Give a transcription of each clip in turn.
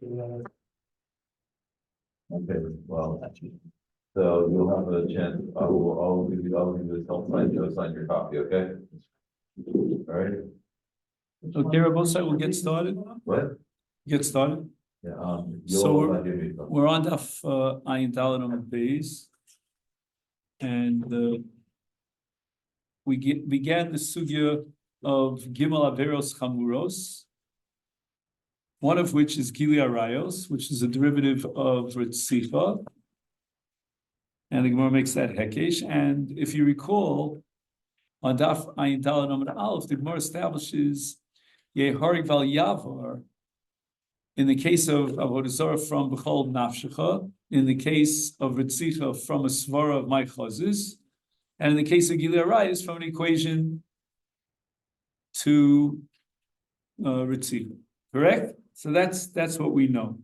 Okay, well, so you'll have a chance, I'll give you this help sign, you'll sign your copy, okay? All right, Okay, Rabosai, we'll get started. what? Get started. Yeah, So you'll give me some. We're on Daf Ayin Dalet on base, and we began the sugya of Gimel Averos Chamuros, one of which is Gili Arayos, which is a derivative of Ritzicha, and the Gemara makes that Hekesh. And if you recall, on Daf Ayin Dalet Amud Aleph, the Gemara establishes Yeharig Val Yavar in the case of Avodah Zarah from B'chol Nafshecha, in the case of Ritzicha from a Svara of my Chazis, and in the case of Gili Arayos from an equation to Ritzicha. Correct? So that's what we know.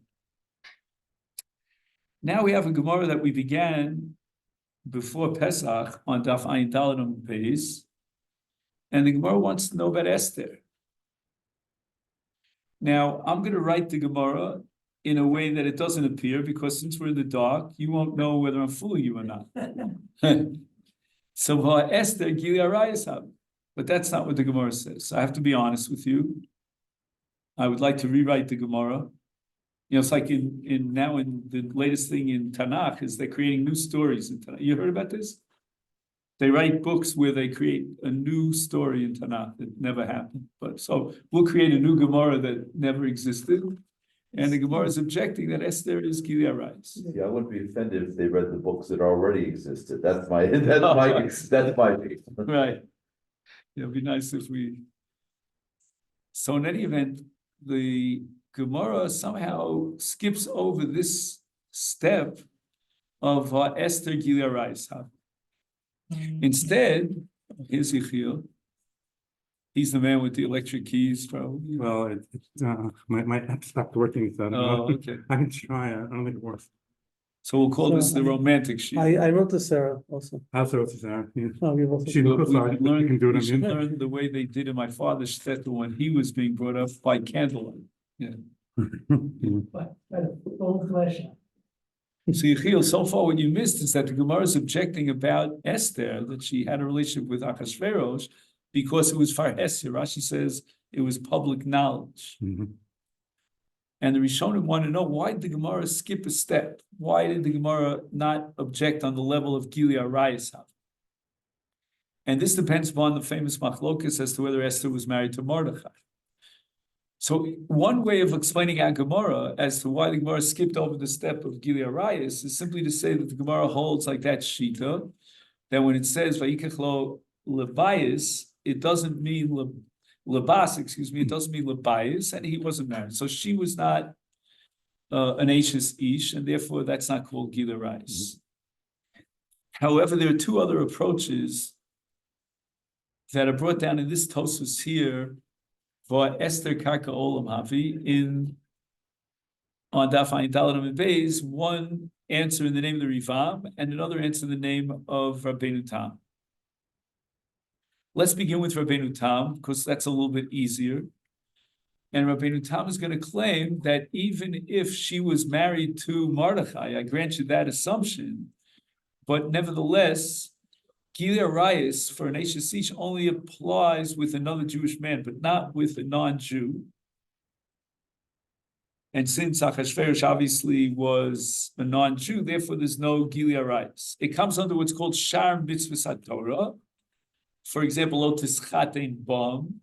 Now we have a Gemara that we began before Pesach on Daf Ayin Dalet on Beis, and the Gemara wants to know about Esther. Now, I'm going to write the Gemara in a way that it doesn't appear, because since we're in the dark, you won't know whether I'm fooling you or not. So, Esther, Gili Arayos, but that's not what the Gemara says. So I have to be honest with you. I would like to rewrite the Gemara. You know, it's like in the latest thing in Tanakh is they're creating new stories in Tanakh. You heard about this? They write books where they create a new story in Tanakh that never happened. But so we'll create a new Gemara that never existed. And the Gemara is objecting that Esther is Gili Arayos. Yeah, I wouldn't be offended if they read the books that already existed. That's my view. Right. Yeah, it'd be nice if we. So in any event, the Gemara somehow skips over this step of Esther Gili Arayos. Instead, here's Yechiel. He's the man with the electric keys, probably. Well, my app stopped working, so I don't know. Okay. I can try. I don't think it works. So we'll call this the romantic sheet. I wrote to Sarah also. I also wrote to Sarah. Yeah. Oh, you've also. She looks like you can do it We should on learn the way they did in my father's shtetl when he was being brought up by candlelight. Yeah. Old flesh. So Yechiel, so far what you missed is that the Gemara is objecting about Esther, that she had a relationship with Achashverosh because it was Farhes. Rashi says it was public knowledge. Mhm. And the Rishonim want to know, why did the Gemara skip a step? Why did the Gemara not object on the level of Gili Arayos? And this depends upon the famous machlokas as to whether Esther was married to Mordechai. So one way of explaining our Gemara as to why the Gemara skipped over the step of Gili Arayos is simply to say that the Gemara holds like that shita, that when it says Vayikach lo lebayis, it doesn't mean lebas, it doesn't mean lebayis, and he wasn't married. So she was not an Ashes Ish, and therefore that's not called Gili Arayos. However, there are two other approaches that are brought down in this Tosfos here for Esther Karka Olam Havi on Daf Ayin Dalet Amud Beis, one answer in the name of the Rivam and another answer in the name of Rabbeinu Tam. Let's begin with Rabbeinu Tam, because that's a little bit easier. And Rabbeinu Tam is going to claim that even if she was married to Mordechai, I grant you that assumption, but nevertheless, Gili Arayos for an Ashes Ish only applies with another Jewish man, but not with a non-Jew. And since Achashverosh obviously was a non-Jew, therefore there's no Gili Arayos. It comes under what's called Shar Mitzvahs HaTorah. For example, Lo Tischatein Bam.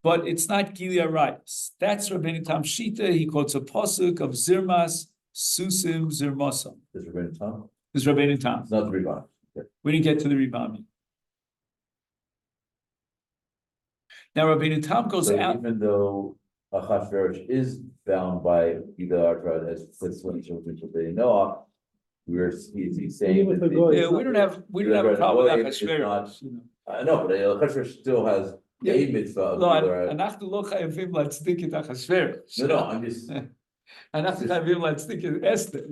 But it's not Gili Arayos. That's Rabbeinu Tam Shita. He quotes a pasuk of Zirmas, Susim, Zirmosam. Is Rabbeinu Tam? This is Rabbeinu Tam. It's not the Rebbe. We didn't get to the Ribami. Now Rabbeinu Tam goes So out. even though Achashverosh is bound by either Artrad as six when children of Noah, he's saying Even that the goy- Yeah, we don't have a problem with Achashverosh. I know, but Achashverosh still has a mitzvah of No, either. אנחנו לא חייבים להצדיק את אחשוורוש. No, I'm just. אנחנו חייבים להצדיק את אסתר.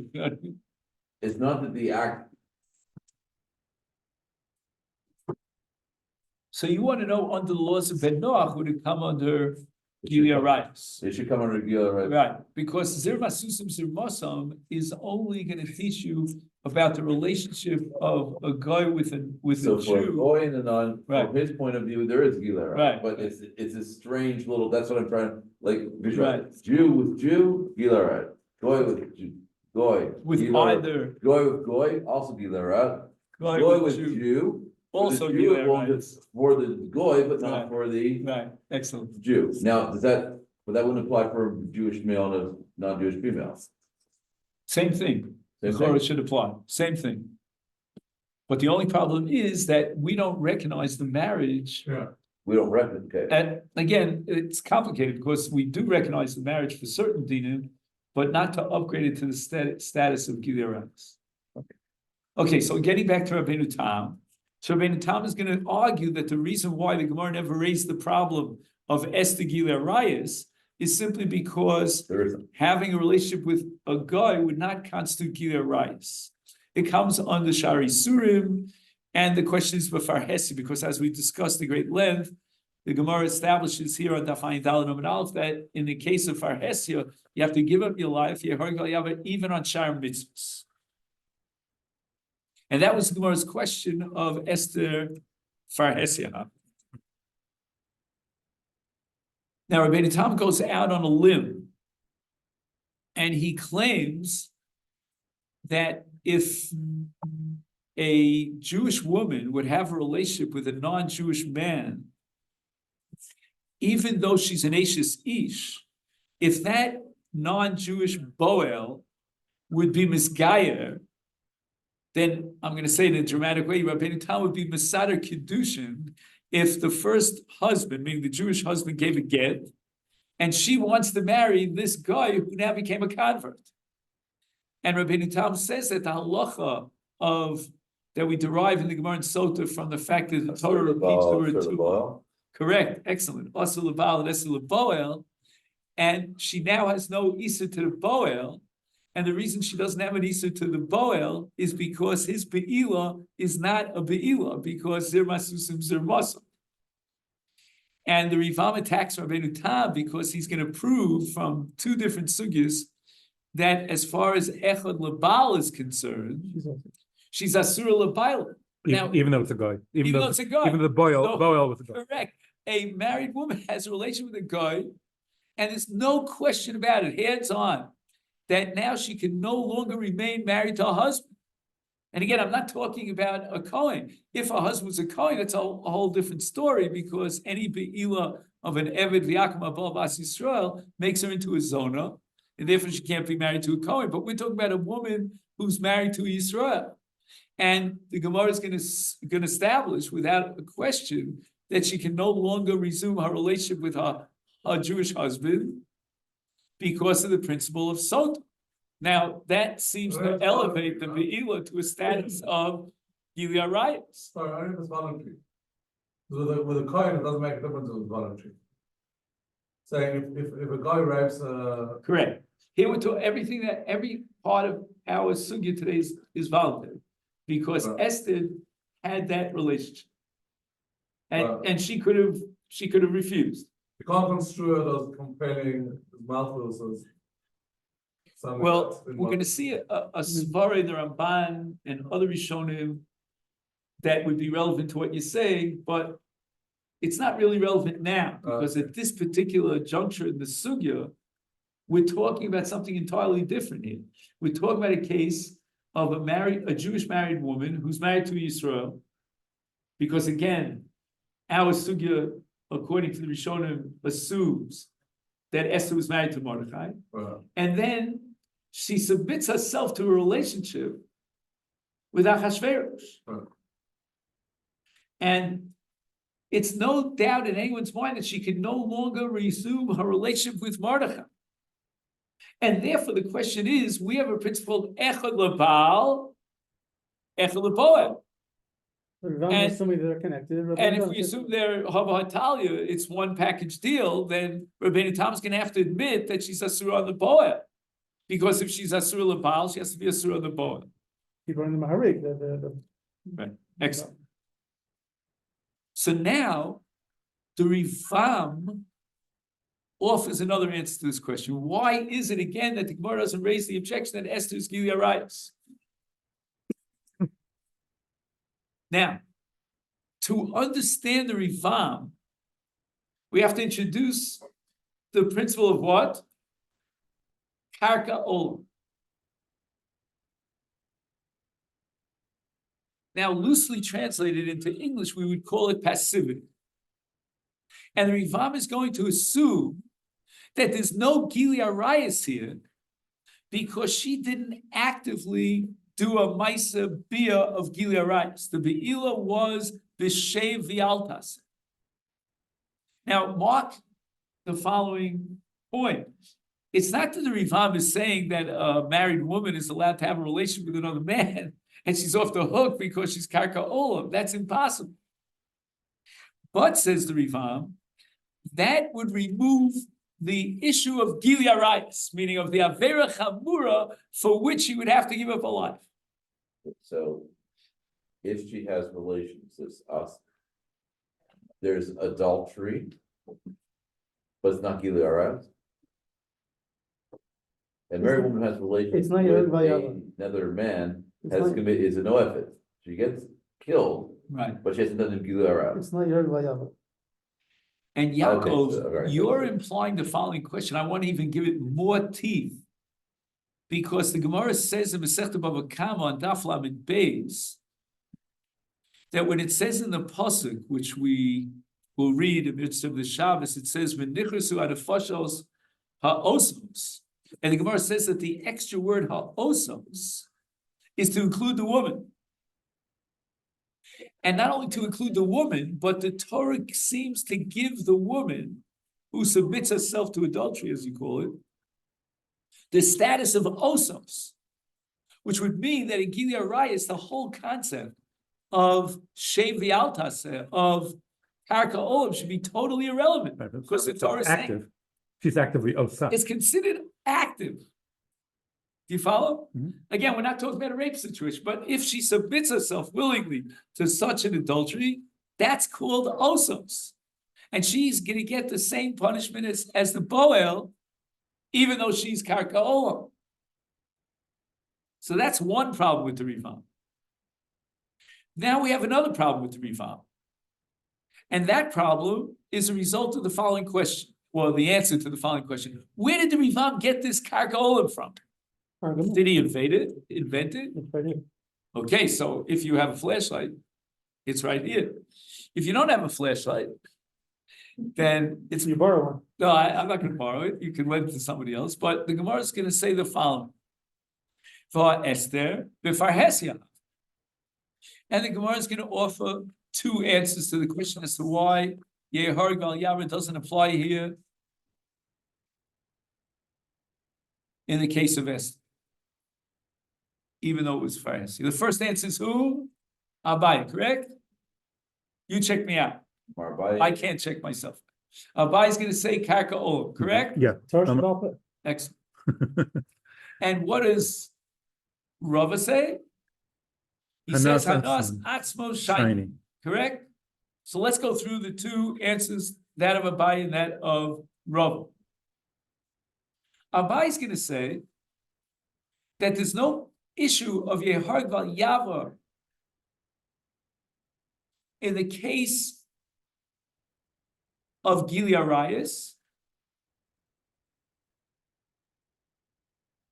It's not that the act. So you want to know under the laws of Ben Noach, would it come under Gilia Rice. It should come under Gila, right? Right, because Zir Masusim Zir Mosam is only gonna teach you about the relationship of a guy with a So for a Jew. boy and a non, Right. from his point of view, there is Gila, Right. but it's a strange little, that's what I'm trying, like, visualize. Right. Jew with Jew, Gila, right? Goy with Jew, Goy. With Gila, either Goy with Goy, also Gila, right? guy Goy with with Jew, Jew. also with the Jew, Gilia it won't Rice. just for the Goy, but not Right. for the Right, excellent. Jew. Now, but that wouldn't apply for a Jewish male and a non-Jewish female. Same thing. The Same Torah thing? should apply, same thing. But the only problem is that we don't recognize the marriage. We don't reckon, okay. And again, it's complicated because we do recognize the marriage for certain dinim, but not to upgrade it to the status of Gilearis. Okay, so getting back to Rabbeinu Tam. So Rabbeinu Tam is going to argue that the reason why the Gemara never raised the problem of Esther Gilearis is simply because There isn't. having a relationship with a guy would not constitute Gilearis. It comes under Shari Surim, and the question is B'far Hesi, because as we discussed at great length, the Gemara establishes here on Dafayin Daled Amud Aleph that in the case of Farhesia, you have to give up your life, even on Shar Mitzvahs. And that was the Gemara's question of Esther Farhesia. Now, Rabbeinu Tam goes out on a limb, and he claims that if a Jewish woman would have a relationship with a non-Jewish man, even though she's an Ashes Ish, if that non-Jewish Boel would be Misgayer, then I'm going to say it in a dramatic way, Rabbeinu Tam would be Mesader Kiddushin if the first husband, meaning the Jewish husband, gave a get, and she wants to marry this guy who now became a convert. And Rabbeinu Tam says that the halacha of that we derive in the Gemara and Sota from the fact that the Torah repeats the word tu. Correct, excellent. Asur lebal and Esur leboel, and she now has no Isur to the Boel, and the reason she doesn't have an Isur to the Boel is because his Be'ilah is not a Be'ilah, because Zir Masusim Zir Masum. And the Rivam attacks Rabbeinu Tam because he's going to prove from two different sugyas that as far as Echad Lebal is concerned, she's Asura Lebaila. Now, Even though it's a guy. even though it's a guy. Even the boil with a guy. Correct. A married woman has a relation with a guy, and there's no question about it, hands on, that now she can no longer remain married to a husband. And again, I'm not talking about a Kohen. If a husband was a Kohen, that's a whole different story, because any Be'ilah of an Eved V'Yakum Abal Bas Yisrael makes her into a Zona, and therefore she can't be married to a Kohen. But we're talking about a woman who's married to Yisrael. And the Gemara is going to establish without a question that she can no longer resume her relationship with her Jewish husband because of the principle of Sota. Now, that seems to elevate the Be'ilah to a status of Gilia Rayas. Sorry, I think it's voluntary. With a coin, it doesn't make a difference if it's voluntary. Saying if a guy rapes Correct. Here we're talking every part of our sugya today is voluntary, because Right. Esther had that relationship, and Right. and she could have refused. you can't construe it as compelling mouthfuls as something Well, that's been we're going to see a svara in the Ramban and other Rishonim that would be relevant to what you're saying, but it's not really relevant now, because at this particular juncture in the sugya, we're talking about something entirely different here. We're talking about a case of a Jewish married woman who's married to Yisrael, because again, our sugya, according to the Rishonim, assumes that Esther was married to Mordechai, and then she submits herself to a relationship with Achashverosh. Right. And it's no doubt in anyone's mind that she can no longer resume her relationship with Mordechai. And therefore the question is, we have a principle of Echad Lebal, Echad Leboel. And assuming they're connected. And if we assume they're Hava Hatalia, it's one package deal, then Rabbeinu Tam is going to have to admit that she's Asura on the Boel. Because if she's Asura Lebal, she has to be Asura on the Boel. People in the Maharik, Right, excellent. So now, the Rivam offers another answer to this question. Why is it again that the Gemara doesn't raise the objection that Esther is Gilead Arayos? Now, to understand the Rivam, we have to introduce the principle of what? Karka Olam. Now, loosely translated into English, we would call it passivity. And the Rivam is going to assume that there's no Gilead Arayos here because she didn't actively do a Maisa Bia of Gilead Arayos. The Be'ila was B'Shev V'Altas. Now, mark the following point. It's not that the Rivam is saying that a married woman is allowed to have a relation with another man and she's off the hook because she's Karka Olam. That's impossible. But, says the Rivam, that would remove the issue of Gilead Arayos, meaning of the Avera Chamura for which he would have to give up a life. So if she has relations, there's adultery, but it's not Gilead Arayos. And married woman has relations It's not with Yerud Vayava. another man, It's has not- committed, is a noefet. She gets killed, Right. but she hasn't done the Gilead Arayos. It's not Yerud Vayava. And Yaakov, so, all right. you're implying the following question. I want to even give it more teeth. Because the Gemara says in Masechet Bava Kama on Daf Lamed Beis that when it says in the pasuk, which we will read in the midst of the Shabbos, it says "V'nichrasu adafashos ha'osos," and the Gemara says that the extra word ha'osos is to include the woman, and not only to include the woman, but the Torah seems to give the woman who submits herself to adultery, as you call it, the status of osos, which would mean that in Gilead Arayos, the whole concept of Shev V'Altas, of Karka Olam, should be totally irrelevant. Right, but Because the so Torah is saying active. She's actively Osa. it's considered active. Do you follow? Mhm. Again, we're not talking about a rape situation, but if she submits herself willingly to such an adultery, that's called osos. And she's going to get the same punishment as the Boel, even though she's Karka Olam. So that's one problem with the Rivam. Now we have another problem with the Rivam. And that problem is a result of the following question. Well, the answer to the following question. Where did the Rivam get this Karka Olam from? Did he invent it? It's right here. Okay, so if you have a flashlight, it's right here. If you don't have a flashlight, then it's You borrow one. no, I'm not going to borrow it. You can lend it to somebody else. But the Gemara is going to say the following: For Esther, b'farhesia, and the Gemara is going to offer two answers to the question as to why Yehar Gal Yavra doesn't apply here in the case of Esther, even though it was farhesia. The first answer is who? Abai, correct? You check me out. I can't check myself. Abai is going to say Karka Olam, correct? Yeah. Torah Um, Shabbat. Excellent. And what does Rava say? He says Hanas Hanas Atzmo. Atzmo Shiny, Shiny. correct? So let's go through the two answers, that of Abai and that of Rava. Abai is going to say that there's no issue of Yehar Gal Yava in the case of Gilead Arayos,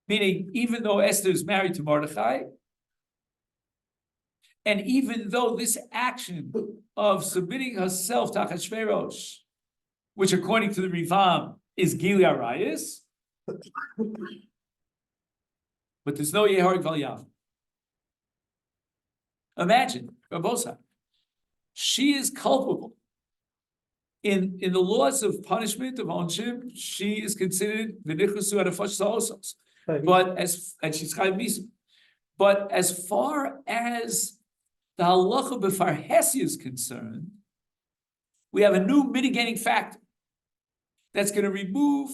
meaning even though Esther is married to Mordechai, and even though this action of submitting herself to Achashverosh, which according to the Rivam is Gilead Arayos, but there's no Yehar Gal Yava. Imagine, Rabosa, she is culpable. In the laws of punishment of Onshim, she is considered the Nichrasu Adafash Osos. But and she's Chayv Misa. But as far as the halacha b'farhesia is concerned, we have a new mitigating factor that's going to remove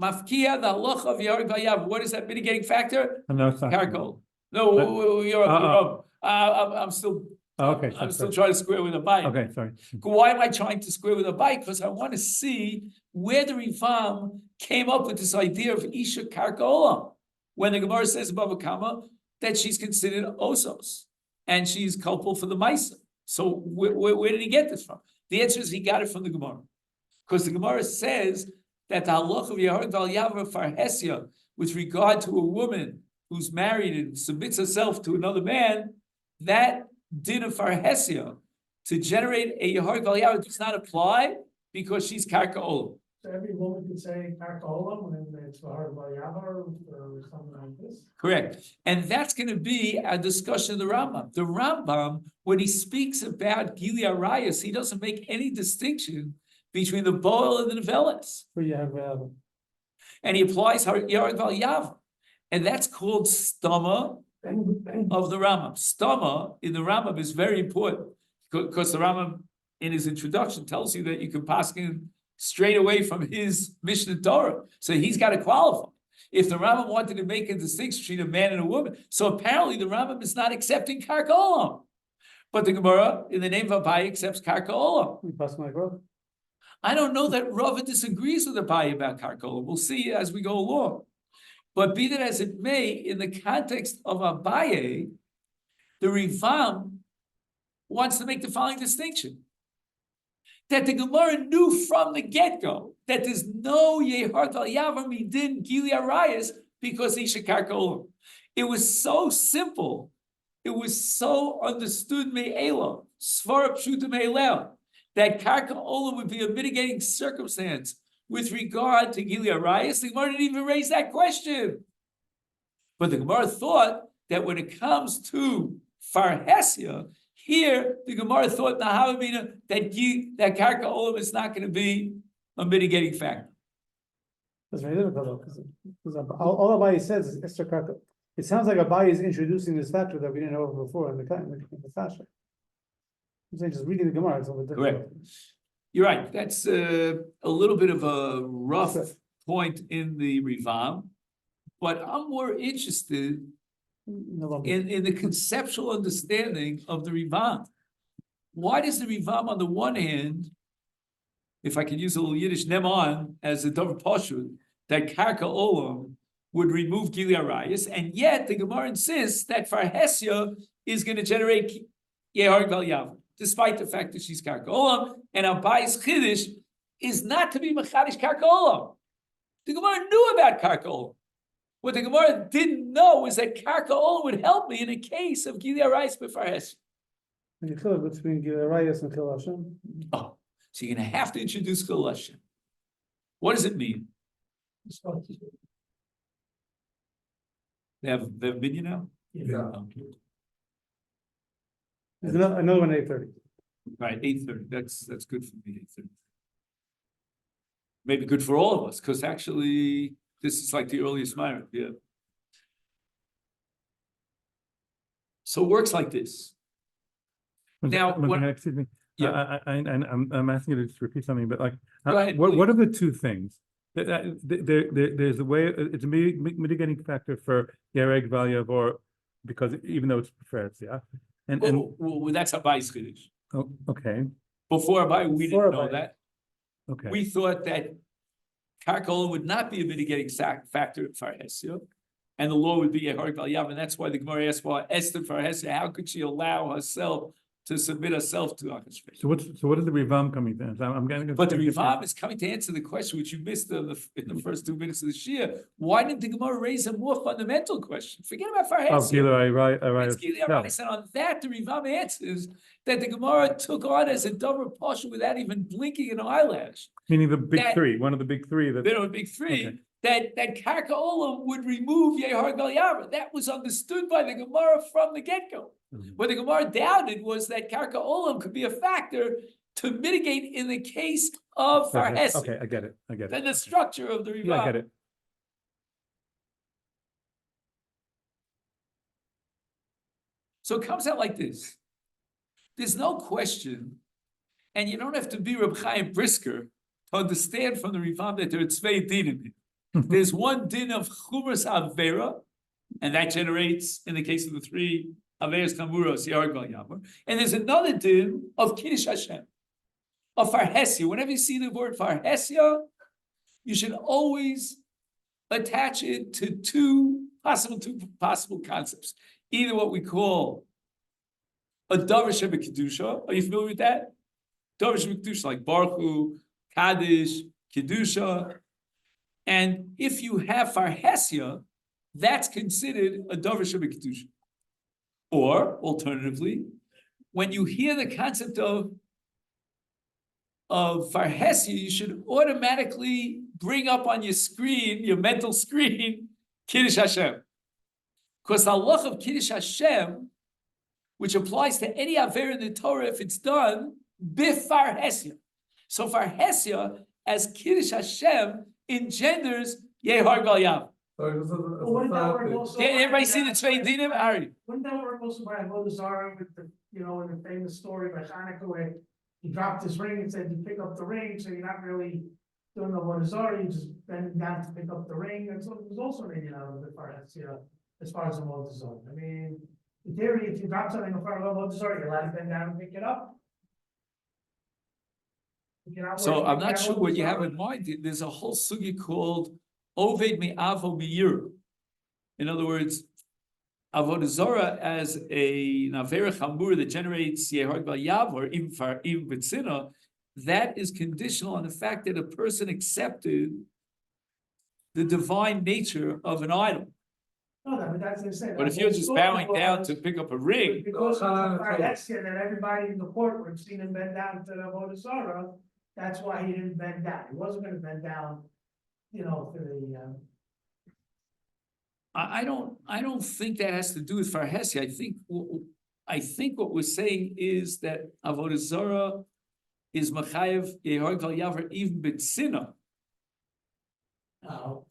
mafkia, the halacha of Yehar Gal Yava. What is that mitigating factor? Hanas Atzmo. Karkol. No, you're up. I'm still Oh, okay, I'm still sorry. trying to square with a bite. Okay, sorry. Why am I trying to square with a bite? Because I want to see where the Rivam came up with this idea of Isha Karka Olam. When the Gemara says above Kama that she's considered Osos and she's culpable for the Maisa. So where did he get this from? The answer is he got it from the Gemara. Because the Gemara says that the halach of Yehud Val Yavra Farhesia with regard to a woman who's married and submits herself to another man, that din of Farhesia to generate a Yehud Val Yavra does not apply because she's Karka Olam. So every woman could say Karka Olam when it's hard by Yavar or something like this. Correct. And that's going to be a discussion of the Rambam. The Rambam, when he speaks about Gili Arayas, he doesn't make any distinction between the Boel and the Nevelis. Where you have And he applies Yard Val Yav. And that's called Stama of the Rambam. Stama in the Rambam is very important because the Rambam in his introduction tells you that you can pass in straight away from his Mishnah Torah. So he's got to qualify. If the Rambam wanted to make a distinction between a man and a woman, so apparently the Rambam is not accepting Karka Olam. But the Gemara, in the name of Abaye, accepts Karka Olam. we pass my growth. I don't know that Rava disagrees with Abaye about Karka Olam. We'll see as we go along. But be that as it may, in the context of Abaye, the Rivam wants to make the following distinction. That the Gemara knew from the get-go that there's no Yehart al Yavar Midin Gili Arayas because Isha Karka Olam. It was so simple. It was so understood me'ela, Svara Pshuta me'elel, that Karka Olam would be a mitigating circumstance with regard to Gili Arayas. The Gemara didn't even raise that question. But the Gemara thought that when it comes to Farhesia, here, the Gemara thought Nahavamina that Karka Olam is not going to be a mitigating factor. That's very difficult because all Abaye says is Esther Karka. It sounds like Abaye is introducing this factor that we didn't know before in the Fasha. I'm saying just reading the Gemara is a little bit difficult. Correct. You're right. That's a little bit of a rough point in the Rivam, but I'm more interested in the conceptual understanding of the Rivam. Why does the Rivam, on the one hand, if I can use a little Yiddish, neman as a Dover Pashut, that Karka Olam would remove Gili Arayas, and yet the Gemara insists that Farhesia is going to generate Yehar Val Yav, despite the fact that she's Karka Olam, and Abaye's Chiddush is not to be Mechadish Karka Olam. The Gemara knew about Karka Olam. What the Gemara didn't know is that Karka Olam would help me in a case of Gili Arayas B'Farhesia. And you feel it between Arayas and Chil Hashem. Oh, so you're going to have to introduce Chil Hashem. What does it mean? They have video now? Yeah. Okay. There's another one at 8:30. Right, 8:30. That's good for me. 8:30. Maybe good for all of us, because actually this is like the earliest Myra. Yeah. So it works like this. Now, what- Excuse me. Yeah. I'm asking you to just repeat something, but like, Go ahead, what are the two things? There's a way, it's a mitigating factor for Yereg Valyav, or because even though it's preferred, yeah? And Well, that's Abaye's Chiddush. oh, okay, Before Abaye, we Before didn't know Abaye. that. okay. We thought that Karka Olam would not be a mitigating factor in Farhesia, and the law would be Yehar Val Yav, and that's why the Gemara asked, well, Esther Farhesia, how could she allow herself to submit herself to Achashverosh? So what is the Rivam coming to? I'm getting. But the Rivam is coming to answer the question which you missed in the first 2 minutes of the Shia. Why didn't the Gemara raise a more fundamental question? Forget about Oh, Farhesia. Gila, It's Gili Arayis. And on that, the Rivam answers that the Gemara took on as a double portion without even blinking an eyelash. meaning the big that- three, one of the big three that. There were big three. Okay. That Karka Olam would remove Yehar Gal Yavra. That was understood by the Gemara from the get-go. Mhm. What the Gemara doubted was that Karka Olam could be a factor to mitigate in the case of Farhesia. Okay, I get it. Then the structure of the Rivam. Yeah, I get it. So it comes out like this. There's no question, and you don't have to be Reb Chaim Brisker to understand from the Rivam that there are tzvei dinim. There's one din of Chumas Avera, and that generates, in the case of the three Averes Chamuros, Yarg Val Yavar. And there's another din of Kiddush Hashem, of Farhesia. Whenever you see the word Farhesia, you should always attach it to two possible concepts. Either what we call a Davar Kedusha. Are you familiar with that? Davar Kedusha, like Baruch Hu, Kaddish, Kedusha. And if you have Farhesia, that's considered a Davar Kedusha. Or, alternatively, when you hear the concept of Farhesia, you should automatically bring up on your screen, your mental screen, Kiddush Hashem. Because the halach of Kiddush Hashem, which applies to any aver in the Torah if it's done, b'farhesia. So Farhesia, as Kiddush Hashem, engenders Yehar Gal Yav. Sorry, this is Well, wouldn't that work also? Yeah, everybody see the Tzvei Dinim? Ari. Wouldn't that work also by Avodah Zarah with the, in the famous story by Hanukkah where he dropped his ring and said, you pick up the ring, so you're not really doing the Avodah Zarah, you just bend down to pick up the ring, and so it was also maybe not a bit far, as far as Avodah Zarah. I mean, in theory, if you drop something in front of Avodah Zarah, you're allowed to bend down and pick it up. So I'm not sure what you have in mind. There's a whole sugi called Oved Me'avo Me'yiru. In other words, Avodah Zarah as a Avera Chamur that generates Yehar Gal Yav or even B'tzina, that is conditional on the fact that a person accepted the divine nature of an idol. No, but that's what I said. But if you're just bowing down to pick up a ring, Because of Farhesia that everybody in the court would see him bend down to the Avodah Zarah, that's why he didn't bend down. He wasn't gonna bend down, for the, I don't think that has to do with Farhesia. I think what we're saying is that Avodah Zarah is Machayev Yehar Gal Yavar even B'tzina.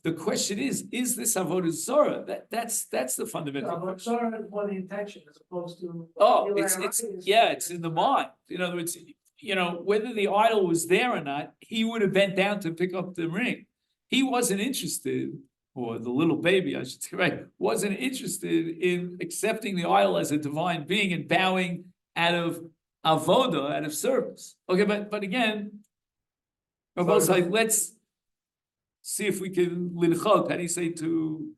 The question is this Avodah Zarah? That's the fundamental. Avodah Zarah is one intention as opposed to. It's in the mind. In other words, whether the idol was there or not, he would have bent down to pick up the ring. He wasn't interested, or the little baby, I should say, right, wasn't interested in accepting the idol as a divine being and bowing out of avoda, out of service. Okay, but again, Rabbi's like, let's see if we can linchot. How do you say to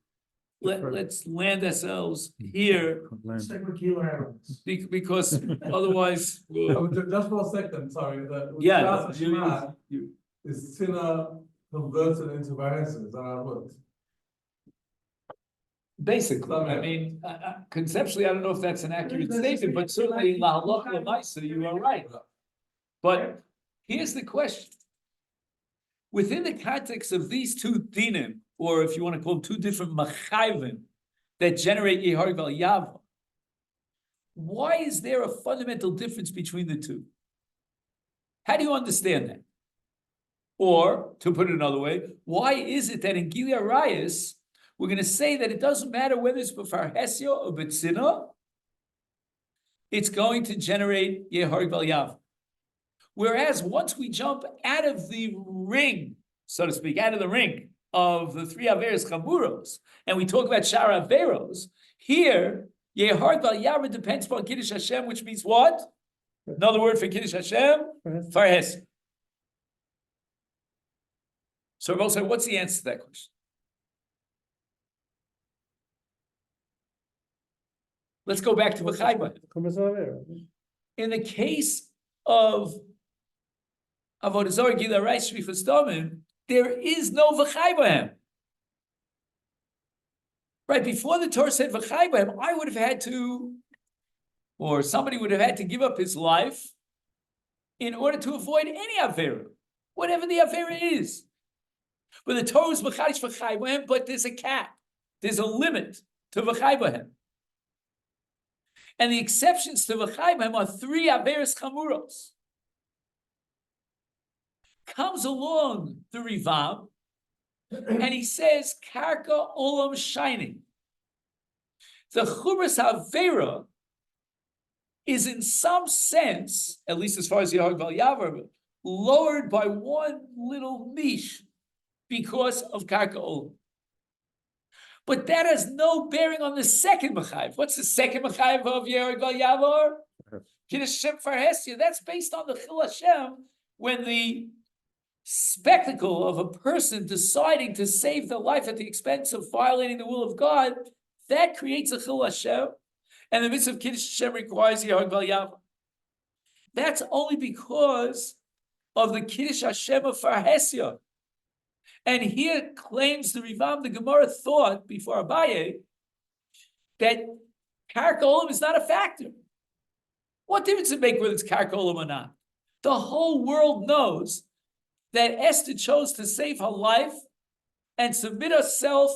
let's land ourselves here Stick with kilo arrows. because otherwise, Just for a second, sorry, yeah, is sinner converted into Farhesia, is that how it works? basically, I mean, conceptually, I don't know if that's an accurate statement, but certainly la halacha l'maisa, you are right. But here's the question: within the context of these two dinim, or if you want to call them two different machayvim that generate Yehar Gal Yav, why is there a fundamental difference between the two? How do you understand that? Or, to put it another way, why is it that in Gili Arayis, we're going to say that it doesn't matter whether it's B'farhesia or B'tzina, it's going to generate Yehar Gal Yav. Whereas once we jump out of the ring, so to speak, out of the ring of the three Averos Chamuros, and we talk about Shara Averos, here, Yehar Gal Yav depends upon Kiddush Hashem, which means what? Another word for Kiddush Hashem? Farhesia. So Rabbi said, what's the answer to that question? Let's go back to V'chayba. In the case of Avodah Zarah Gila Reish Shvichas Damim, there is no V'chaybahem. Right, before the Torah said V'chaybahem, I would have had to, or somebody would have had to give up his life in order to avoid any Avera, whatever the Avera is. But the Torah is V'chadish V'chaybahem, but there's a cap, there's a limit to V'chaybahem. And the exceptions to V'chaybahem are three Averos Chamuros. Comes along the Rivam, and he says, Karka Olam shining. The Chumras Avera is in some sense, at least as far as Yehar Gal Yavar, lowered by one little niche because of Karka Olam. But that has no bearing on the second Mechayiv. What's the second Mechayiv of Yereg Gal Yavor? Kiddush Hashem Farhesia. That's based on the Chil Hashem, when the spectacle of a person deciding to save their life at the expense of violating the will of God, that creates a Chil Hashem. And the mitzvah of Kiddush Hashem requires Yereg Gal Yavor. That's only because of the Kiddush Hashem of Farhesia. And here claims the Rivam, the Gemara thought before Abaye that Karka Olam is not a factor. What difference does it make whether it's Karka Olam or not? The whole world knows that Esther chose to save her life and submit herself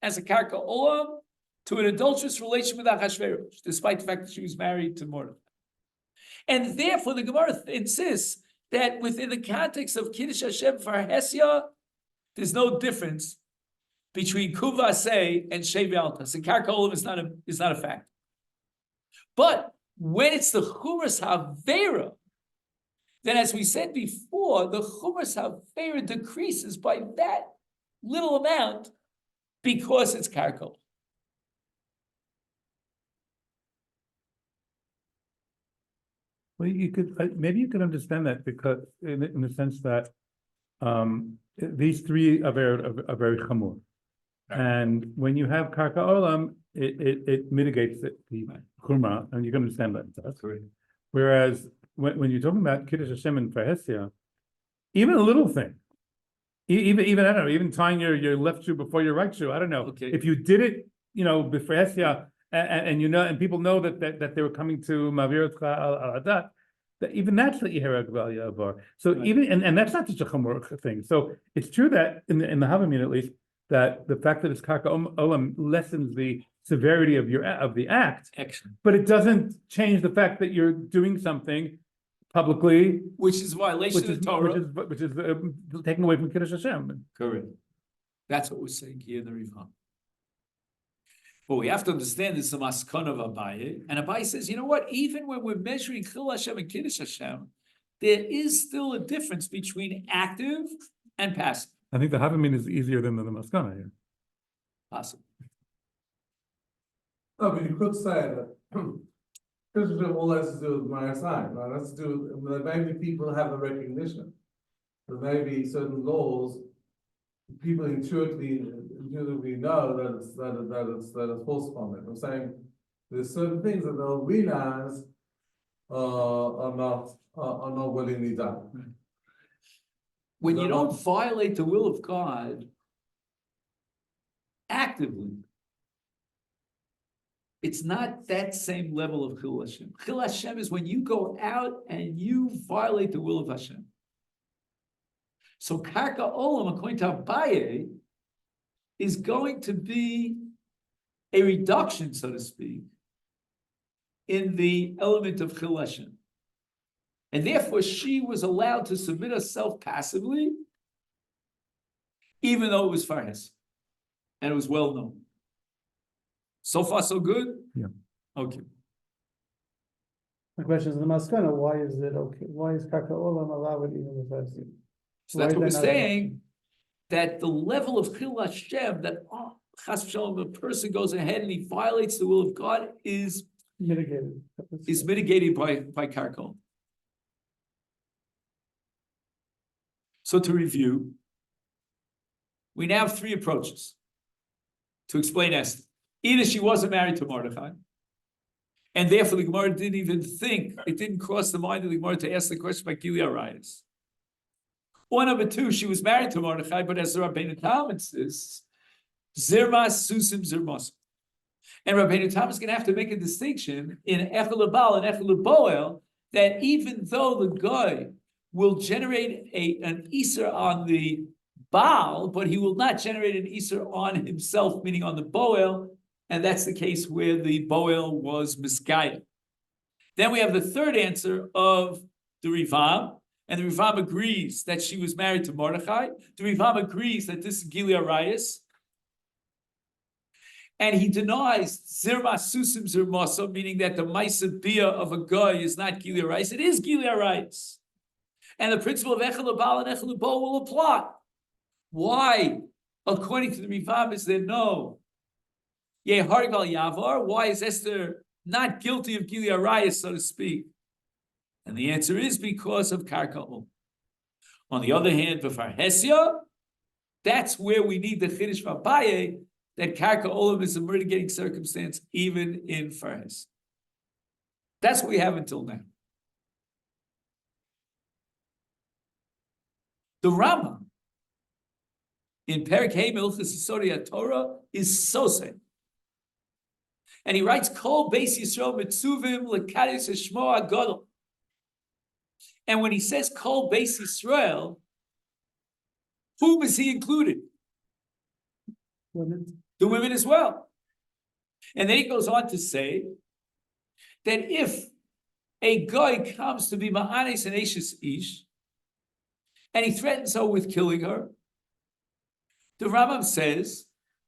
as a Karka Olam to an adulterous relation with Achashverosh, despite the fact that she was married to Mordechai. And therefore the Gemara insists that within the context of Kiddush Hashem Farhesia, there's no difference between Kuvaseh and Shei V'alta. So Karka Olam is not a fact. But when it's the Chumras Havera, then as we said before, the Chumras Havera decreases by that little amount because it's Karka Olam. Well, you could maybe you could understand that because in the sense that these three are very chamur, and when you have Karka Olam, it mitigates the chumra, and you can understand that. That's correct. Whereas when you're talking about Kiddush Hashem and Farhesia, even a little thing, even I don't know, even tying your left shoe before your right shoe, I don't know. Okay. If you did it, before Hesia, and people know that they were coming to Mavirot al Adat, that even that's the Yereg Gal Yavor. So Right. even and that's not such a chamor thing. So it's true that in the Havamin at least, that the fact that it's Karka Olam lessens the severity of the act, Excellent. but it doesn't change the fact that you're doing something publicly, Which is violation of the Torah. which is taken away from Kiddush Hashem. Correct. That's what we're saying here in the Rivam. But we have to understand this is a maskon of Abaye, and Abaye says, you know what? Even when we're measuring Chil Hashem and Kiddush Hashem, there is still a difference between active and passive. I think the Havamin is easier than the Maskana here. Possible. No, but you could say that Kiddush Hashem all has to do with my sign, right? That's to do with, maybe people have the recognition. There may be certain laws, people intuitively know that it's forced upon them. I'm saying there's certain things that they'll realize are not willingly done. When you don't violate the will of God actively, it's not that same level of Chil Hashem. Chil Hashem is when you go out and you violate the will of Hashem. So Karka Olam, according to Abaye, is going to be a reduction, so to speak, in the element of Chil Hashem. And therefore, she was allowed to submit herself passively, even though it was Farhes. And it was well known. So far, so good? Yeah. Okay. The question is the Maskana, why is it okay? Why is Karka Olam allowed even with Farhesia? So that's what we're saying, that the level of Chil Hashem, that Chas v'shalom, a person goes ahead and he violates the will of God, is Mitigated. mitigated by Karka Olam. So to review, we now have three approaches to explain Esther. Either she wasn't married to Mordechai, and therefore the Gemara didn't even think, it didn't cross the mind of the Gemara to ask the question about Gilead Arayos. Or number two, she was married to Mordechai, but as the Rabbeinu Tam insists, Zirmas Susim Zirmos. And Rabbeinu Tam is going to have to make a distinction in Echel Baal and Echel Boel, that even though the guy will generate an Isser on the Baal, but he will not generate an Isser on himself, meaning on the Boel, and that's the case where the Boel was Miskaya. Then we have the third answer of the Rivam, and the Rivam agrees that she was married to Mordechai. The Rivam agrees that this is Gilead Arayos, and he denies Zirma Susim Zirmasa, meaning that the Maisa Bia of a guy is not Gilead Arayos. It is Gilead Arayos. And the principle of Echel Baal and Echel Bo will apply. Why? According to the Rivam, is there no Yeharig al Yavar, why is Esther not guilty of Gili Arayis, so to speak? And the answer is because of Karka Olam. On the other hand, for Farhesia, that's where we need the Chiddush Vabaye, that Karka Olam is a mitigating circumstance even in Farhes. That's what we have until now. The Rambam in Perek Hey Milchus Yisodei Torah is so sad. And he writes, Kol Beis Yisrael Mitzuvim Lekadis Shmo HaGadol. And when he says Kol Beis Yisrael, whom is he included? Women. The women as well. And then he goes on to say that if a guy comes to be Ma'anes and Eishes Ish, and he threatens her with killing her, the Rambam says,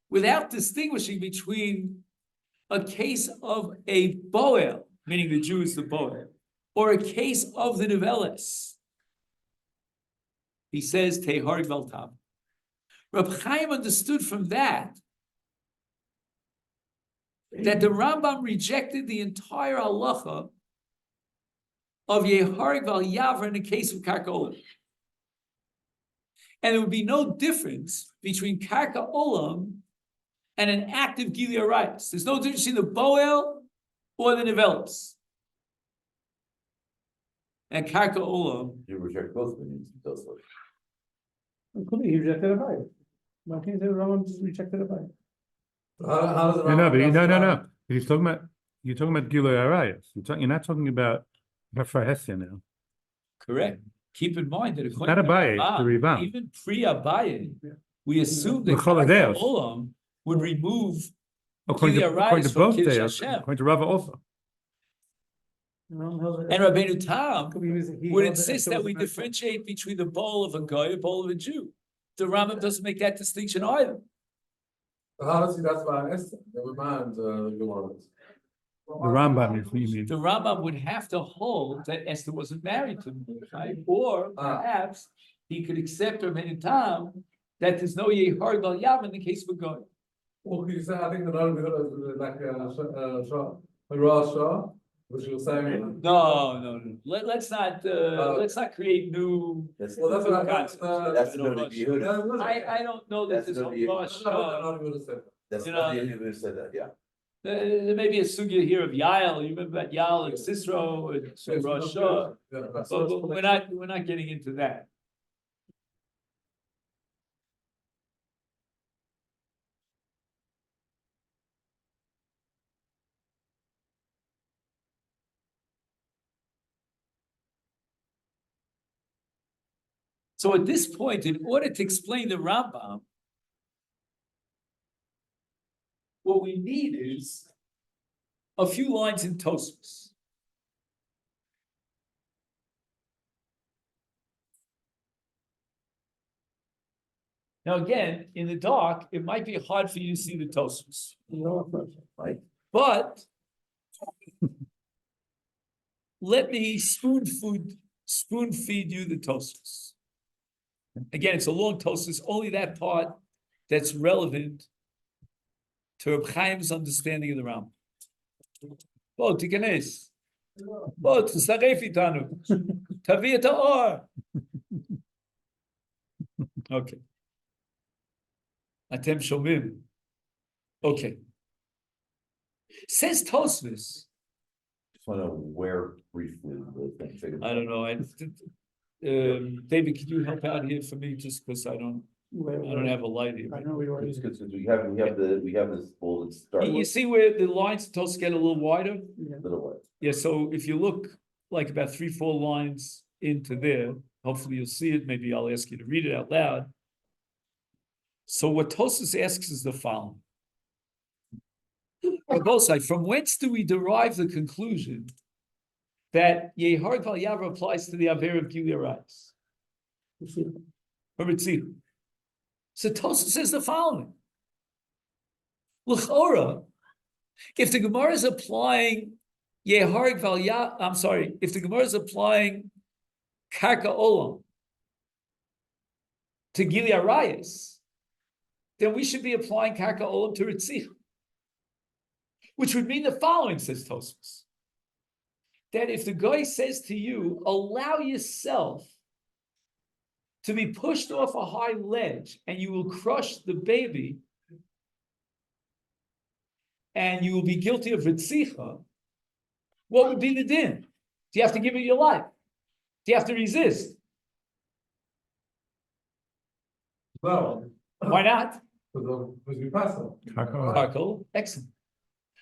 without distinguishing between a case of a Boel, meaning the Jew is the Boel, or a case of the Neveles, he says, Teharig Veltab. Reb Chaim understood from that the Rambam rejected the entire halacha of Yeharig Val Yavar in the case of Karka Olam. And there would be no difference between Karka Olam and an active Gili Arayis. There's no difference between the Boel or the Nevelis. And Karka Olam. You reject both opinions, Could be he rejected a buyer. Why can't the Rambam just rejected a buyer? How does the No, Rambam but no. justify- He's talking about, you're talking about Gilui Arayos. You're not talking about Farhesia now. Correct. Keep in mind that Not Abaye, it's the Rivam. even pre-Abaye, we assume that L'chol Karka hadeos. Olam would remove According Gili to, according Arayis to from both Kiddush Deos, Hashem. according to Rava also. And Rabbeinu Tam Could be using he would held that insist there that was we a mental- differentiate between the bowl of a guy and the bowl of a Jew. The Rambam doesn't make that distinction either. How does he justify Esther? Never mind, Gemaras. The Rambam is what you mean. The Rambam would have to hold that Esther wasn't married to Mordechai, or perhaps he could accept Rabbeinu Tam that there's no Yehard Val Yav in the case of a guy. Well, you say, I think the Rambam is like a Rasha, which you're saying. No. Let's not create new. Well, that's what I got. That's the Nodi Yehuda. I don't know that That's there's no the- rush. That's You the know, Yehuda said that, yeah. There may be a sugya here of Yael. You remember about Yael and Sisro and Rosh Hashanah. But we're not getting into that. So at this point, in order to explain the Rambam, what we need is a few lines in Tosfos. Now, again, in the dark, it might be hard for you to see the Tosfos, right? But let me spoon feed you the Tosfos. Again, it's a long Tosfos, only that part that's relevant to Reb Chaim's understanding of the Rambam. Bo, tikanes. Bo, tsaref itanu. Tavi et ha'or. Okay. Atem shomim. Okay. Says Tosfos. Just want to where briefly the thing. I don't know. David, can you help out here for me, just because I don't have a light here. I know we already. It's good, since we have this bullet start You with see where the lines of Tosfos get a little wider? a little way. Yeah, so if you look like about 3-4 lines into there, hopefully you'll see it. Maybe I'll ask you to read it out loud. So what Tosfos asks is the following. On both sides, from whence do we derive the conclusion that Yehard Val Yavar applies to the Aver of Gili Arayis? From Ritzihu. So Tosfos says the following. L'chora, if the Gemara is applying Yeharig Val Yavar, if the Gemara is applying Karka Olam to Gili Arayis, then we should be applying Karka Olam to Ritzihu. Which would mean the following, says Tosfos. That if the guy says to you, allow yourself to be pushed off a high ledge and you will crush the baby and you will be guilty of Ritzicha, what would be the din? Do you have to give it your life? Do you have to resist? No, Why not? because we pass them. Karka, excellent.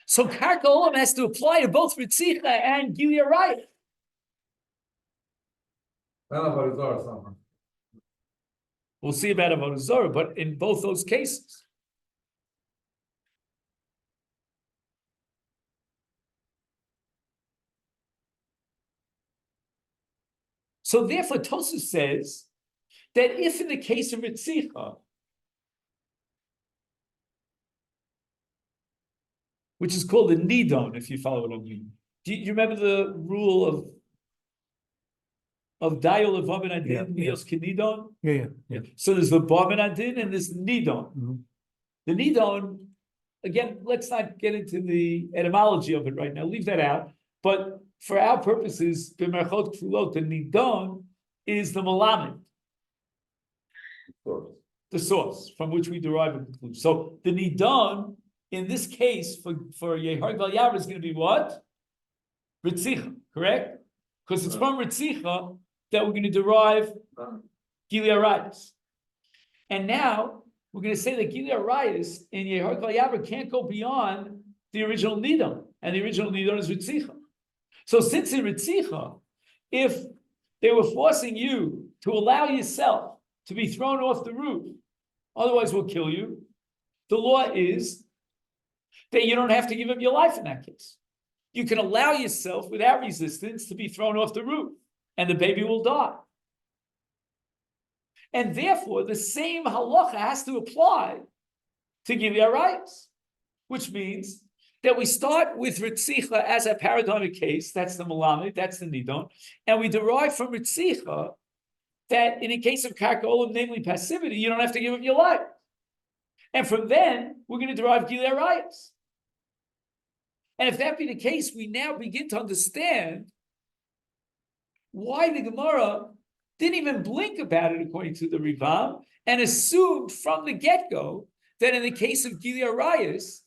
So Karka Olam has to apply to both Ritzicha and Gilia Raya. I don't know about his or something. We'll see about Avodah Zarah, but in both those cases. So therefore, Tosfos says that if in the case of Ritzicha, which is called the Nidon, if you follow what I mean. Do you remember the rule of Dayol of Vamin Adin, Nios Kinidon? Yeah. So there's the Vamin Adin and this Nidon. Mhm. The Nidon, again, let's not get into the etymology of it right now, leave that out. But for our purposes, B'merchot Kfulot, the Nidon is the Malamed, the source from which we derive a conclusion. So the Nidon, in this case, for Yehar Gal Yavar is going to be what? Ritzicha, correct? Because it's from Ritzicha that we're going to derive Gilia Rayis. And now we're going to say that Gilia Rayis in Yehar Gal Yavar can't go beyond the original Nidon, and the original Nidon is Ritzicha. So since in Ritzicha, if they were forcing you to allow yourself to be thrown off the roof, otherwise we'll kill you, the law is that you don't have to give up your life in that case. You can allow yourself without resistance to be thrown off the roof, and the baby will die. And therefore, the same halacha has to apply to Gilia Rayis, which means that we start with Ritzicha as a paradigmic case, that's the Malamed, that's the Nidon, and we derive from Ritzicha that in a case of Karka Olam, namely passivity, you don't have to give up your life. And from then, we're going to derive Gilia Rayis. And if that be the case, we now begin to understand why the Gemara didn't even blink about it according to the Rivam, and assumed from the get-go that in the case of Gilia Rayis,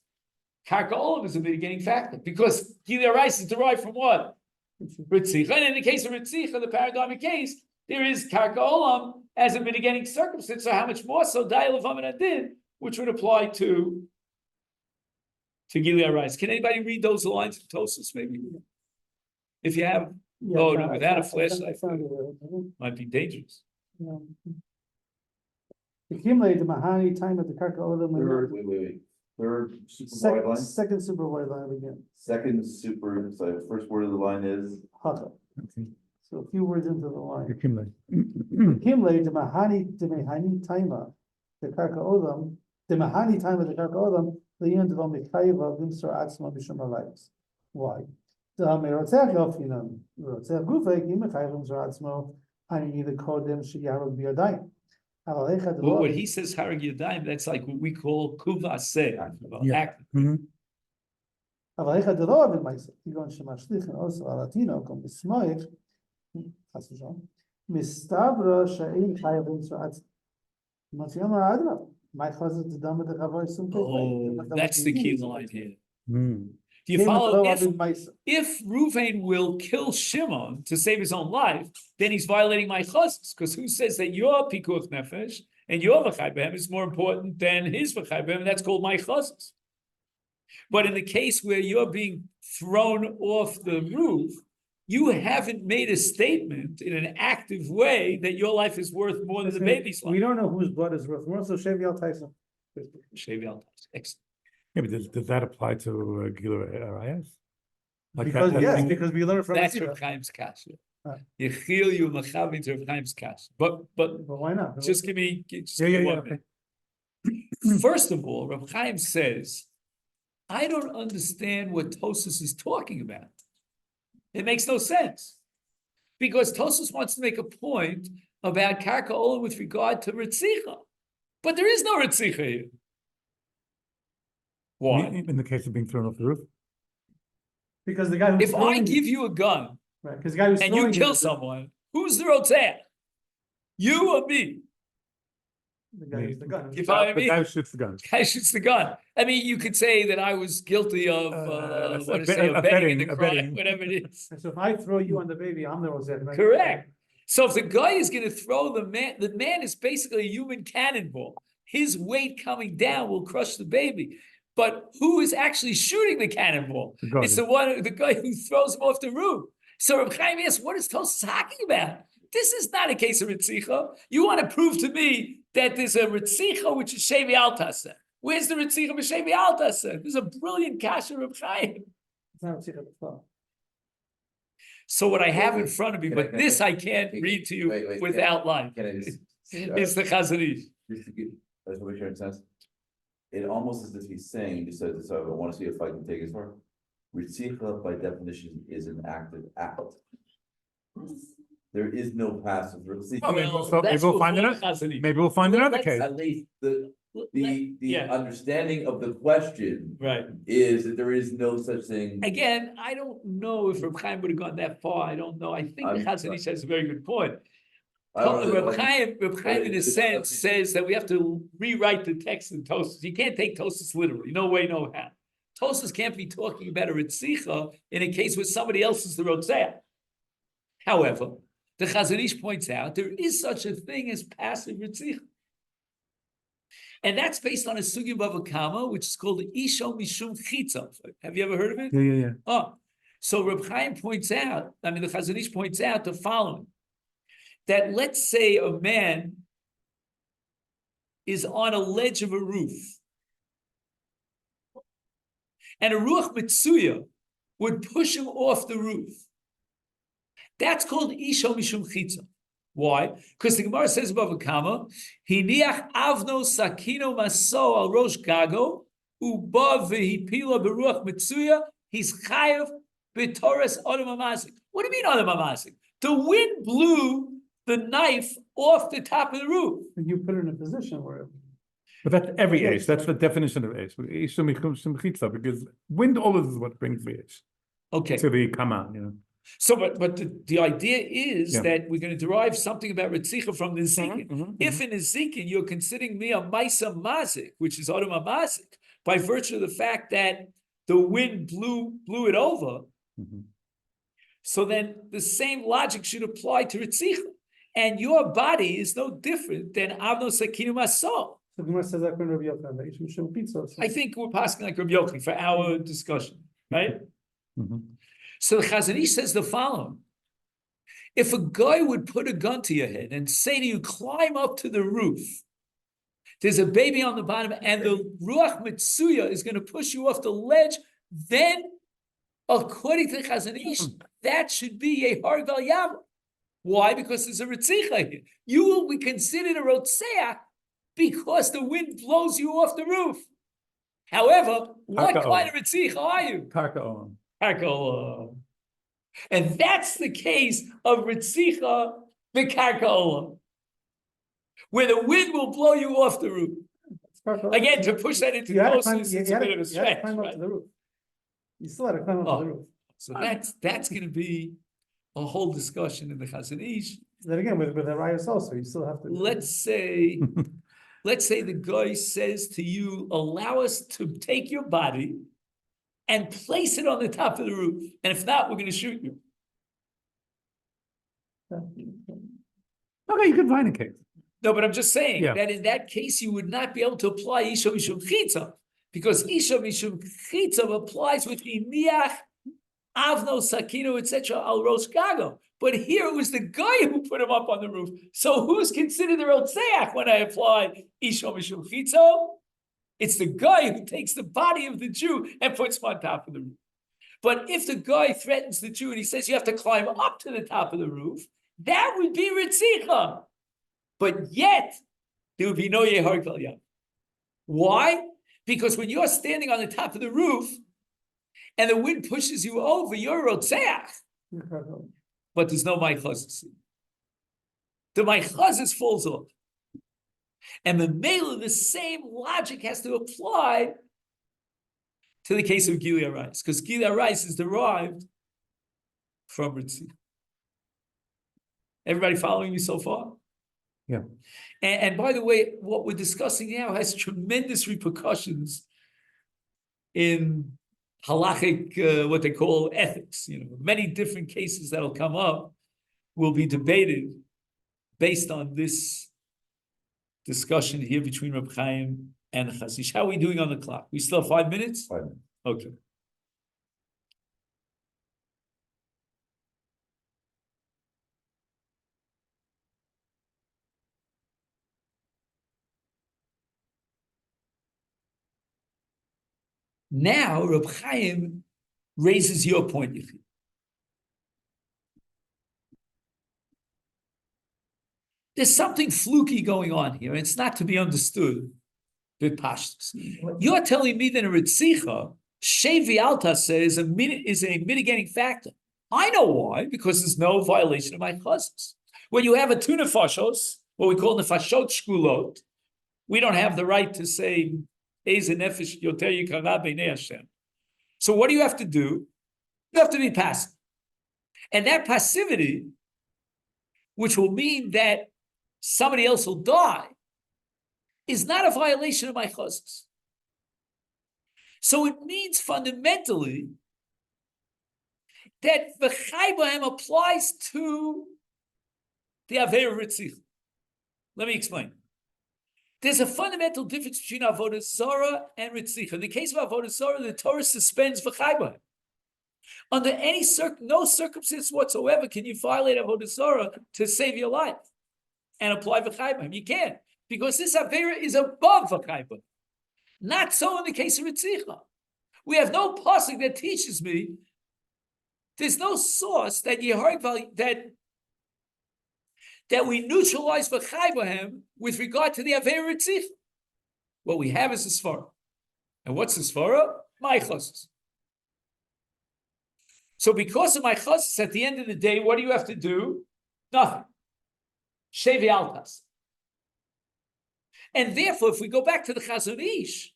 Karka Olam is a mitigating factor, because Gilia Rayis is derived from what? Ritzicha. And in the case of Ritzicha, the paradigmic case, there is Karka Olam as a mitigating circumstance. So how much more so Dayel of Vamin Adin, which would apply to Gilia Rayis. Can anybody read those lines of Tosfos, maybe? If you have, no, without a flashlight, might be dangerous. Accumulated the Mahani time at the Karka Olam. Wait. Third super wide line, Second super wide line again. second super, so first word of the line is, Haka. So a few words into the line. Accumulate. Accumulate the Mahani time the Karka Olam. The Mahani time of the Karka Olam. The end of Mikhaeva Vimsar Atzma Bisham Alayis. Why? The Merotzach Yofinan, Merotzach Gufek, Imekhaeva Vimsar Atzma, Hani the Kodem Shiyarab Biadai. What he says, Harag Yadayim, that's like what we call Kuvaseh. Yeah. Mhm. אבל איך הדרור במייסר, כגון שמשליך also על התינוק, מסמויך, חס ושלום, מסתברא שאין חייבים שעת, מציון האדרא, מה יחזת דם בדרבוי סום Oh, that's the key line here. Mm. Do you follow? If Ruvain will kill Shimon to save his own life, then he's violating my chazos, because who says that your pikuach nefesh and your v'chai b'hem is more important than his v'chai b'hem? That's called my chazos. But in the case where you're being thrown off the roof, you haven't made a statement in an active way that your life is worth more than the baby's life. We don't know whose blood is worth more, so Shevi Al Tyson. Excellent. Yeah, but does that apply to Gilia Rayis? Because yes, because we learn from That's Asira. Rav Chaim's kasha. Ah. Yechil you machavin to Rav Chaim's kasha. But why not? just give me Yeah, one okay. minute. First of all, Rav Chaim says, I don't understand what Tosfos is talking about. It makes no sense. Because Tosfos wants to make a point about Karka Olam with regard to Ritzicha. But there is no Ritzicha here. Why? In the case of being thrown off the roof? Because the guy who's If I throwing give it, you a gun right, because the guy who's and you throwing kill it, someone, who's the Rotzeh? You or me? the guy who's the gun. You follow The me? guy who shoots the gun. Guy shoots the gun. I mean, you could say that I was guilty of, what to say, abetting in the crime, whatever it is. And so if I throw you on the baby, I'm the Rosette, right? Correct. So if the guy is gonna throw the man is basically a human cannonball. His weight coming down will crush the baby. But who is actually shooting the cannonball? The guy. It's the guy who throws him off the roof. So Reb Chaim asks, what is Tosfos talking about? This is not a case of Ritzicha. You want to prove to me that there's a Ritzicha which is Shevi Altasa. Where's the Ritzicha of Shevi Altasa? There's a brilliant kasha Reb Chaim. It's not Tzich B'Tzal. So what I have in front of me, Can I- but can I- this I can't wait, read to you wait, without line. Can I just? It's the Chazon Ish. Just to get, I just want to make sure it sense. It almost as if he's saying, he said, so I want to see if I can take his word. Ritzicha by definition is an active act. There is no passive ritzicha. Oh, maybe Well, maybe that's we'll what find one another, Chazon Ish. maybe we'll find another Let's- case. At least the Yeah. understanding of the question Right. is that there is no such thing. Again, I don't know if Reb Chaim would have gone that far. I don't know. I think the I'm- Chazon Ish has a very good point. I don't know, Reb like- Chaim, in a sense, says that we have to rewrite the text in Tosfos. You can't take Tosfos literally. No way, no how. Tosfos can't be talking about a Ritzicha in a case where somebody else is the Rotzeh. However, the Chazon Ish points out there is such a thing as passive Ritzicha. And that's based on a Sugi Bava Kama, which is called Isho Mishum Chitza. Have you ever heard of it? Yeah. Oh, so Reb Chaim points out, the Chazon Ish points out the following, that let's say a man is on a ledge of a roof, and a Ruach Mitsuya would push him off the roof. That's called Isho Mishum Chitza. Why? Because the Gemara says above Kama, Hiniach Avno Sakino Maso al Rosh Gago, Uba v'hipila beruach Mitsuya, he's chayav b'tores Odom Amazik. What do you mean Odom Amazik? The wind blew the knife off the top of the roof. And you put it in a position where. But that's every Yes, ace. That's the right. definition of ace. Because wind always is what brings the ace Okay, to the kama. so but the idea is Yeah. that we're going to derive something about Ritzicha from the Zikin. Mhm, If in a Zikin you're considering me a Maisa Mazik, which is Odom Amazik, by virtue of the fact that the wind blew it over, mhm. so then the same logic should apply to Ritzicha. And your body is no different than Avno Sakinu Masol. So Gemara says that when Rabbi Yochanan, that Yishim Shem Pizza. I think we're passing like Rabbi Yochanan for our discussion, right? Mhm. So the Chazon Ish says the following. If a guy would put a gun to your head and say to you, climb up to the roof, there's a baby on the bottom and the Ruach Mitsuya is going to push you off the ledge, then according to the Chazon Ish, that should be a Hargal Yam. Why? Because there's a Ritzicha here. You will be considered a Rotzeach because the wind blows you off the roof. However, what Karka kind of Ritzicha are you? Karka Olam. Karka. And that's the case of Ritzicha the Karka Olam, where the wind will blow you off the roof. Again, to push that into You had to climb, Gnosis, you it's a had bit of a to, you had to stretch, climb up right? to the roof. You still had to climb up Oh. to the roof. So that's going to be a whole discussion in the Chazon Ish. Then again, with the riots also, you still have to. Let's say the guy says to you, allow us to take your body and place it on the top of the roof. And if not, we're going to shoot you. Okay, you can find a case. No, but I'm just saying Yeah. that in that case, you would not be able to apply Isha Mishum Chitza, because Isha Mishum Chitza applies with Iniach, Avno, Sakino, etc. al Rosh Gago. But here it was the guy who put him up on the roof. So who's considered the Rotzeach when I apply Isha Mishum Chitza? It's the guy who takes the body of the Jew and puts him on top of the roof. But if the guy threatens the Jew and he says you have to climb up to the top of the roof, that would be Ritzicha. But yet, there would be no Yehar Kal Yam. Why? Because when you're standing on the top of the roof and the wind pushes you over, you're a Rotzeach. But there's no Maichazis. The Maichazis falls off. And the Mela, the same logic has to apply to the case of Gilead rice, because Gilead rice is derived from Ritzi. Everybody following me so far? Yeah. And by the way, what we're discussing now has tremendous repercussions in halachic, what they call ethics. Many different cases that'll come up will be debated based on this discussion here between Reb Chaim and Chazish. How are we doing on the clock? We still have 5 minutes? 5 minutes. Okay. Now, Reb Chaim raises your point, Yechi. There's something fluky going on here. It's not to be understood with pashtus. You're telling me that a Ritzicha, Shevi Altase is a mitigating factor. I know why, because there's no violation of my chazos. When you have a two nefashos, what we call nefashot shkulot, we don't have the right to say, Eze nefesh yoter yikara b'nei Hashem. So what do you have to do? You have to be passive. And that passivity, which will mean that somebody else will die, is not a violation of my chazos. So it means fundamentally that v'chai b'hem applies to the Aveira Ritzicha. Let me explain. There's a fundamental difference between Avodah Zarah and Ritzicha. In the case of Avodah Zarah, the Torah suspends v'chai b'hem. Under no circumstance whatsoever can you violate Avodah Zarah to save your life and apply v'chai b'hem. You can't, because this Aveira is above v'chai b'hem. Not so in the case of Ritzicha. We have no pasuk that teaches me. There's no source that that we neutralize v'chai b'hem with regard to the Aveira Ritzicha. What we have is a svara. And what's the svara? My chazos. So because of my chazos, at the end of the day, what do you have to do? Nothing. Shevi altas. And therefore, if we go back to the Chazon Ish,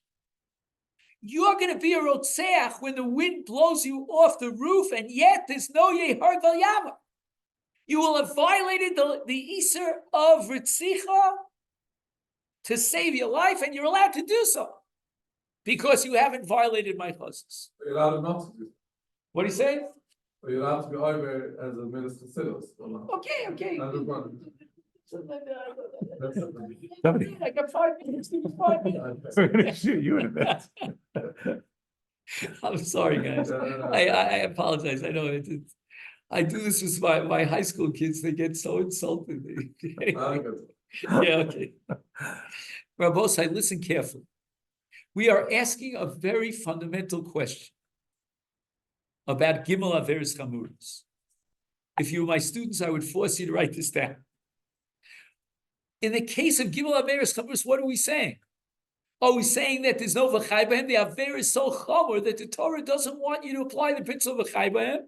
you're going to be a rotzeach when the wind blows you off the roof, and yet there's no yehar val yama. You will have violated the Iser of Ritzicha to save your life, and you're allowed to do so because you haven't violated my chazos. You're allowed not to do. What do you say? Or you're allowed to be over as a minister sitters. Okay. Somebody. I got 5 minutes. 5 minutes. We're gonna shoot you in a minute. I'm sorry, guys. I apologize. I know I do this with my high school kids. They get so insulted. Yeah, okay. Rabbosai, listen carefully. We are asking a very fundamental question about Gimel Averis Chamuros. If you were my students, I would force you to write this down. In the case of Gimel Averis Chamuros, what are we saying? Are we saying that there's no v'chai b'hem? The Aver is so chamor that the Torah doesn't want you to apply the principle of v'chai b'hem?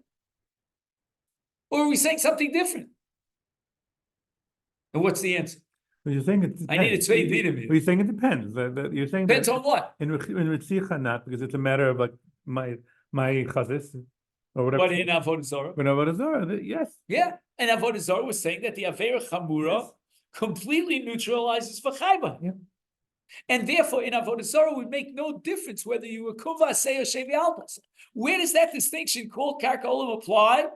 Or are we saying something different? And what's the answer? Well, you're saying it depends. I need a tzvei dinim. Well, you're saying it depends. You're saying Depends that on what? in Ritzicha not, because it's a matter of like my chazis or whatever. But in Avodah Zarah? When Avodah Zarah, yes. Yeah. And Avodah Zarah was saying that the Aver Chamura completely neutralizes v'chai b'hem. Yeah. And therefore, in Avodah Zarah, it would make no difference whether you were kuva say or shevi altas. Where does that distinction called Karka Olam apply?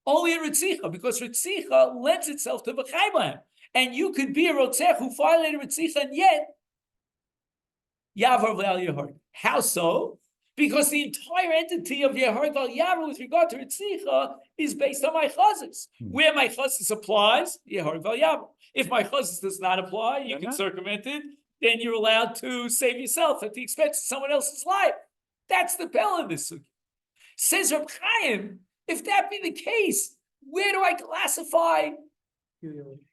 Only in Ritzicha, because Ritzicha lends itself to v'chai b'hem. And you could be a rotzech who violated Ritzicha and yet Yavar v'al Yehar. How so? Because the entire entity of Yehar v'al Yavar with regard to Ritzicha is based on my chazis. Where my chazis applies, Yehar v'al Yavar. If my chazis does not apply, you can circumvent it. Then you're allowed to save yourself at the expense of someone else's life. That's the bell of this. Says Reb Chaim, if that be the case, where do I classify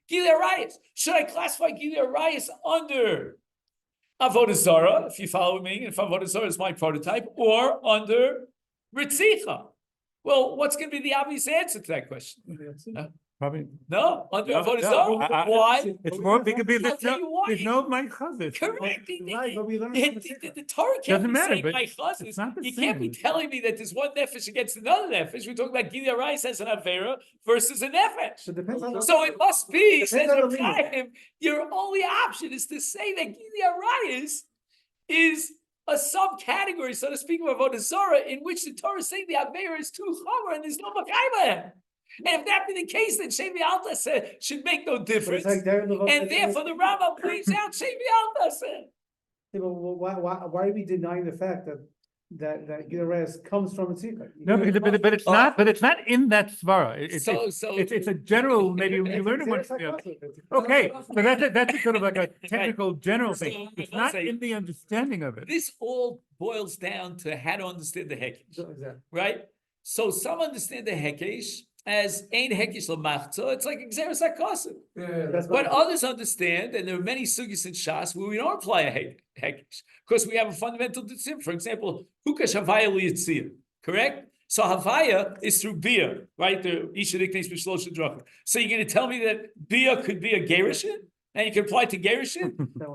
Gilead Arayos? Should I classify Gilead Arayos under Avodah Zarah, if you follow me, if Avodah Zarah is my prototype, or under Ritzicha? Well, what's going to be the obvious answer to that question? Probably. No, under No, Avodah no, Zarah. Why? It's more because I'll tell you why. there's no my chazit. Correct. Right, but we learned The, from the the, Sikha. the Torah can't Doesn't be matter, saying but my it's chazes. not the You can't be same. telling me that there's one nefesh against another nefesh. We're talking about Gilead Rice as an Avera versus a nefesh. So it depends on. So it must be, says Depends on Reb the limit. Chaim, your only option is to say that Gilead Rice is a subcategory, so to speak, of Avodah Zarah, in which the Torah is saying the Avera is too chomer and there's no Makayim. And if that be the case, then Shevi Alta should make no But difference. it's like there. And therefore the Rambam leaves out Shevi Alta. Yeah, but why are we denying the fact that Gilres comes from a Sikha? No, but it's not in that svara. It's a general, maybe you learn it once. Okay, so that's a sort of like a technical general thing. It's not in the understanding of it. This all boils down to how to understand the Hekesh, Exactly. right? So some understand the Hekesh as Ein Hekesh L'machza, it's like Xeris HaKosim. Yeah, That's But others understand, and there are many sugis in Shas where we don't apply a Hekesh, because we have a fundamental decision. For example, Hukash Havaya Liyitzir, correct? So Havaya is through Bia, right? The Ishadiknes B'Shlosh Drachim. So you're going to tell me that Bia could be a Gerishin? And you can apply to Gerishin?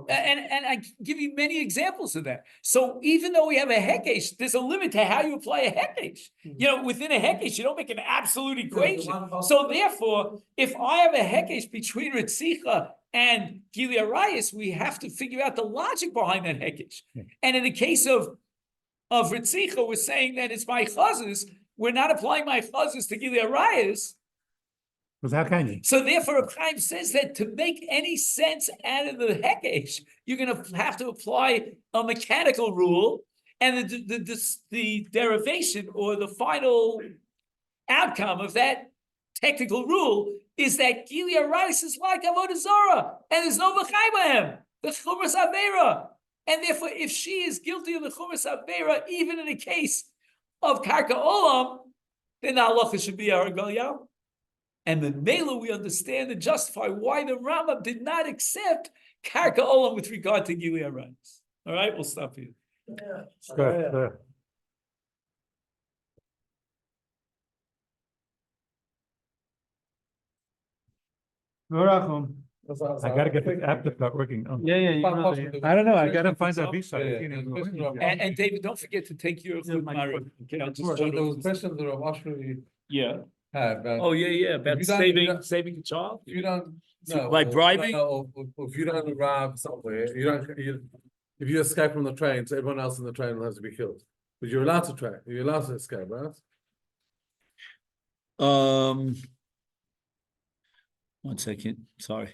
And I give you many examples of that. So even though we have a Hekesh, there's a limit to how you apply a Hekesh. You know, within a Hekesh, you don't make an absolute equation. So therefore, if I have a Hekesh between Ritzicha and Gilead Rayas, we have to figure out the logic behind that Hekesh. And in the case of Ritzicha, we're saying that it's my chazes. We're not applying my chazes to Gilead Rayas. Because how can you? So therefore, Reb Chaim says that to make any sense out of the Hekesh, you're going to have to apply a mechanical rule, and the derivation or the final outcome of that technical rule is that Gilead Rice is like Avodah Zarah, and there's no V'chaibahem, the Chumas Avera, and therefore, if she is guilty of the Chumas Avera, even in the case of Karka Olam, then the halacha should be our Galyam. And the Mela, we understand and justify why the Rambam did not accept Karka Olam with regard to Gilead Rice. All right, we'll stop here. Good. I gotta get this app to start working. Yeah. I don't know, I gotta find that Yeah, visa. And David, don't forget to take your Yeah, my Mari. question. Okay, I'll just So show there was you. questions that Rav Ashri Yeah. had, about Oh, yeah, about If you don't- saving a child. if you don't, no. Like or- bribing? no, or if you don't arrive somewhere, if you escape from the train, so everyone else in the train will have to be killed. But you're allowed to track, you're allowed to escape, right? One second, sorry.